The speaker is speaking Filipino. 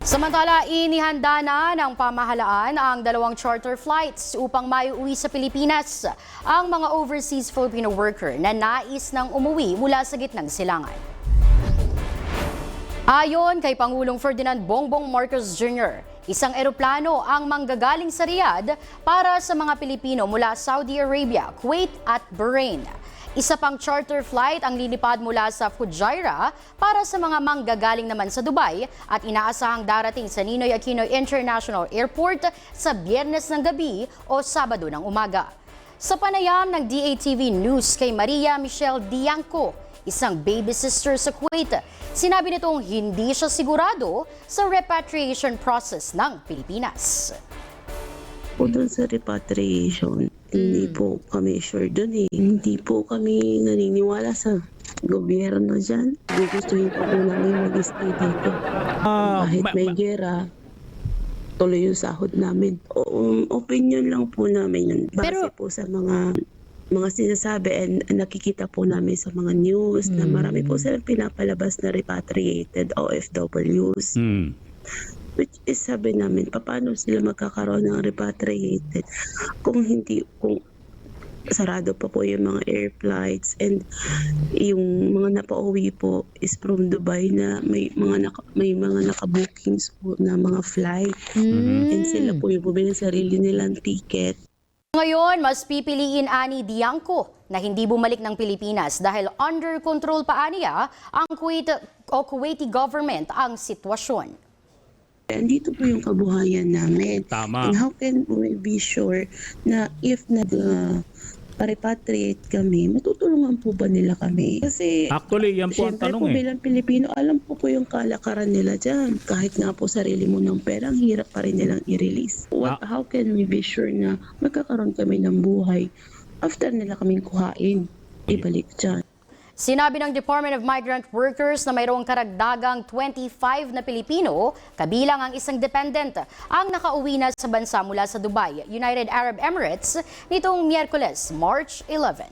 Samantala, inihanda na ng pamahalaan ang dalawang charter flights upang maiuwi sa Pilipinas ang mga overseas Filipino worker na nais nang umuwi mula sa gitnang silangan. Ayon kay Pangulong Ferdinand Bongbong Marcos Jr., isang eroplano ang manggagaling sa Riyadh para sa mga Pilipino mula Saudi Arabia, Kuwait at Bahrain. Isa pang charter flight ang lilipad mula sa Fujairah para sa mga manggagaling naman sa Dubai at inaasahang darating sa Ninoy Aquino International Airport sa Biyernes ng gabi o Sabado ng umaga. Sa panayam ng DATV News kay Maria Michelle Dianco, isang baby sister sa Kuwait, sinabi nitong hindi siya sigurado sa repatriation process ng Pilipinas. Po doon sa repatriation, hindi po kami sure doon eh. Hindi po kami naniniwala sa gobyerno dyan. Gugustuhin po namin mag-stay dito. Kahit may gera, tuloy yung sahod namin. Opinion lang po namin yun. Base po sa mga sinasabi and nakikita po namin sa mga news na marami po silang pinapalabas na repatriated OFWs. Which is sabi namin, paano sila magkakaroon ng repatriated kung sarado pa po yung mga air flights and yung mga napauwi po is from Dubai na may mga nakabookings po na mga flight and sila po yung bumili sarili nilang ticket. Ngayon, mas pipiliin ani Dianco na hindi bumalik ng Pilipinas dahil under control pa aniya ang Kuwaiti government ang sitwasyon. Andito po yung kabuhayan namin. Tama. And how can we be sure na if repatriate kami, matutulungan po ba nila kami? Kasi Actually, yan po ang syempre tanong po bilang Pilipino, alam po yung kalakaran nila dyan. Kahit nga po sarili mo ng pera, ang hirap pa rin nilang i-release. How can we be sure na magkakaroon kami ng buhay after nila kaming kuhain, ibalik dyan? Sinabi ng Department of Migrant Workers na mayroong karagdagang 25 na Pilipino, kabilang ang isang dependent, ang nakauwi na sa bansa mula sa Dubai, United Arab Emirates, nitong Miyerkules, March 11.